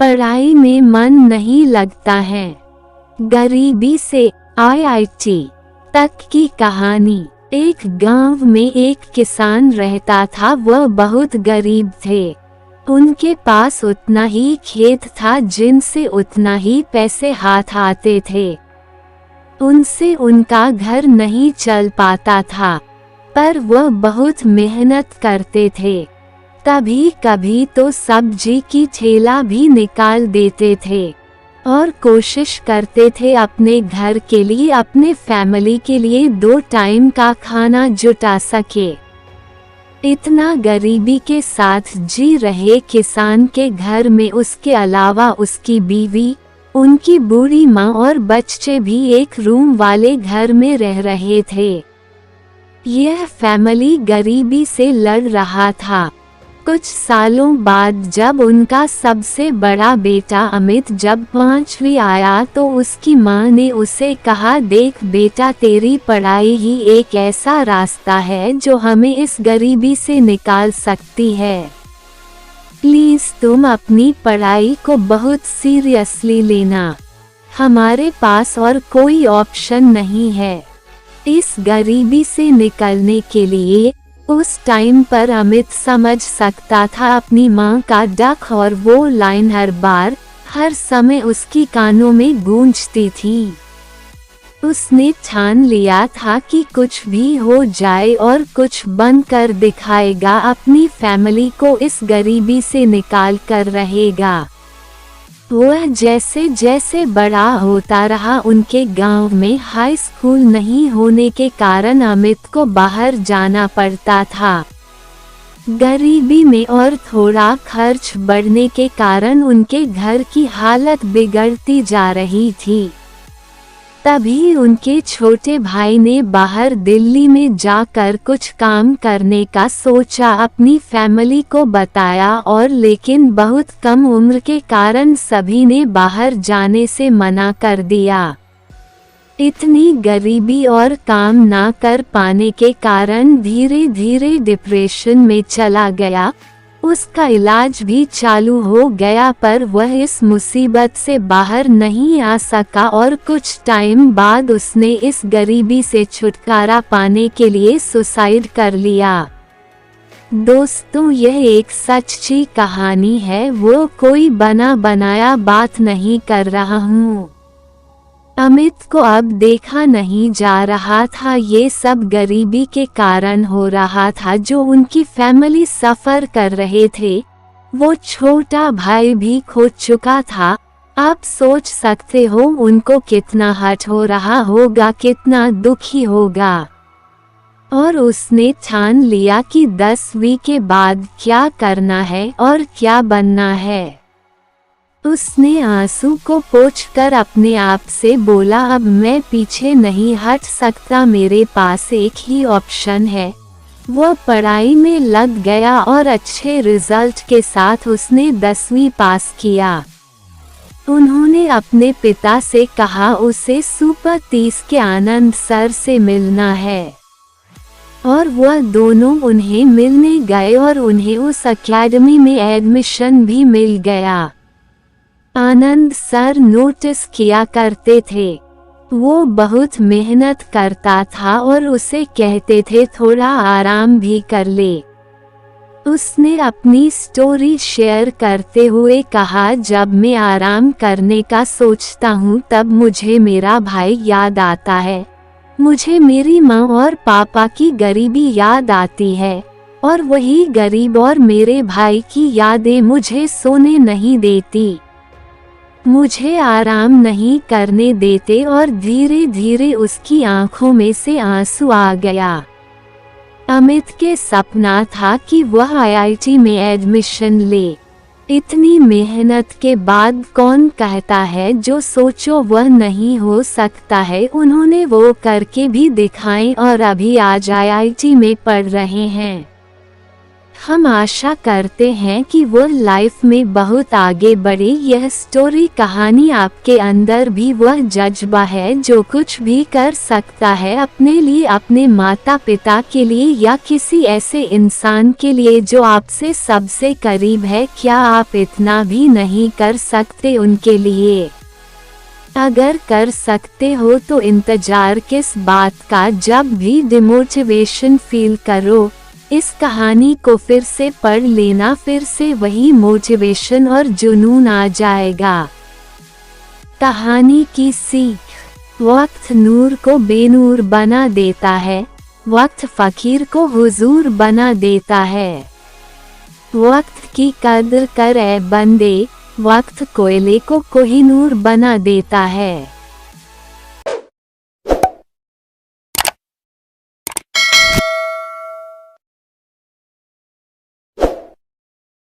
पढ़ाई में मन नहीं लगता है। गरीबी से आईआईटी तक की कहानी। एक गांव में एक किसान रहता था। वह बहुत गरीब थे। उनके पास उतना ही खेत था जिनसे उतना ही पैसे हाथ आते थे। उनसे उनका घर नहीं चल पाता था, पर वह बहुत मेहनत करते थे। कभी कभी तो सब्जी की ठेला भी निकाल देते थे और कोशिश करते थे अपने घर के लिए, अपने फैमिली के लिए 2 टाइम का खाना जुटा सके। इतना गरीबी के साथ जी रहे किसान के घर में उसके अलावा उसकी बीवी, उनकी बूढ़ी माँ और बच्चे भी एक रूम वाले घर में रह रहे थे। यह फैमिली गरीबी से लड़ रहा था। कुछ सालों बाद जब उनका सबसे बड़ा बेटा अमित जब 5वीं आया तो उसकी माँ ने उसे कहा, देख बेटा, तेरी पढ़ाई ही एक ऐसा रास्ता है जो हमें इस गरीबी से निकाल सकती है। प्लीज़ तुम अपनी पढ़ाई को बहुत सीरियसली लेना। हमारे पास और कोई ऑप्शन नहीं है। इस गरीबी से निकलने के लिए उस टाइम पर अमित समझ सकता था अपनी माँ का डक, और वो लाइन हर बार हर समय उसकी कानों में गूंजती थी। उसने ठान लिया था कि कुछ भी हो जाए और कुछ बनकर दिखाएगा, अपनी फैमिली को इस गरीबी से निकाल कर रहेगा। वह जैसे जैसे बड़ा होता रहा, उनके गांव में हाई स्कूल नहीं होने के कारण अमित को बाहर जाना पड़ता था। गरीबी में और थोड़ा खर्च बढ़ने के कारण उनके घर की हालत बिगड़ती जा रही थी। तभी उनके छोटे भाई ने बाहर दिल्ली में जाकर कुछ काम करने का सोचा, अपनी फैमिली को बताया, और लेकिन बहुत कम उम्र के कारण सभी ने बाहर जाने से मना कर दिया। इतनी गरीबी और काम ना कर पाने के कारण धीरे धीरे डिप्रेशन में चला गया। उसका इलाज भी चालू हो गया, पर वह इस मुसीबत से बाहर नहीं आ सका और कुछ टाइम बाद उसने इस गरीबी से छुटकारा पाने के लिए सुसाइड कर लिया। दोस्तों, यह एक सच्ची कहानी है, वो कोई बना बनाया बात नहीं कर रहा हूँ। अमित को अब देखा नहीं जा रहा था, ये सब गरीबी के कारण हो रहा था जो उनकी फैमिली सफ़र कर रहे थे। वो छोटा भाई भी खो चुका था। आप सोच सकते हो उनको कितना हर्ट हो रहा होगा, कितना दुखी होगा। और उसने ठान लिया कि 10वीं के बाद क्या करना है और क्या बनना है। उसने आंसू को पोंछकर अपने आप से बोला, अब मैं पीछे नहीं हट सकता, मेरे पास एक ही ऑप्शन है। वह पढ़ाई में लग गया और अच्छे रिजल्ट के साथ उसने 10वीं पास किया। उन्होंने अपने पिता से कहा उसे सुपर 30 के आनंद सर से मिलना है, और वह दोनों उन्हें मिलने गए और उन्हें उस एकेडमी में एडमिशन भी मिल गया। आनंद सर नोटिस किया करते थे, वो बहुत मेहनत करता था और उसे कहते थे थोड़ा आराम भी कर ले। उसने अपनी स्टोरी शेयर करते हुए कहा, जब मैं आराम करने का सोचता हूँ तब मुझे मेरा भाई याद आता है, मुझे मेरी माँ और पापा की गरीबी याद आती है, और वही गरीब और मेरे भाई की यादें मुझे सोने नहीं देती, मुझे आराम नहीं करने देते। और धीरे धीरे उसकी आंखों में से आंसू आ गया। अमित के सपना था कि वह आईआईटी में एडमिशन ले। इतनी मेहनत के बाद कौन कहता है जो सोचो वह नहीं हो सकता है। उन्होंने वो करके भी दिखाए और अभी आज आईआईटी में पढ़ रहे हैं। हम आशा करते हैं कि वो लाइफ में बहुत आगे बढ़े। यह स्टोरी कहानी आपके अंदर भी वह जज्बा है जो कुछ भी कर सकता है अपने लिए, अपने माता पिता के लिए या किसी ऐसे इंसान के लिए जो आपसे सबसे करीब है। क्या आप इतना भी नहीं कर सकते उनके लिए? अगर कर सकते हो तो इंतजार किस बात का। जब भी डिमोटिवेशन फील करो, इस कहानी को फिर से पढ़ लेना, फिर से वही मोटिवेशन और जुनून आ जाएगा। कहानी की सीख। वक्त नूर को बेनूर बना देता है, वक्त फकीर को हुजूर बना देता है। वक्त की कद्र कर ए बंदे, वक्त कोयले को कोहिनूर बना देता है।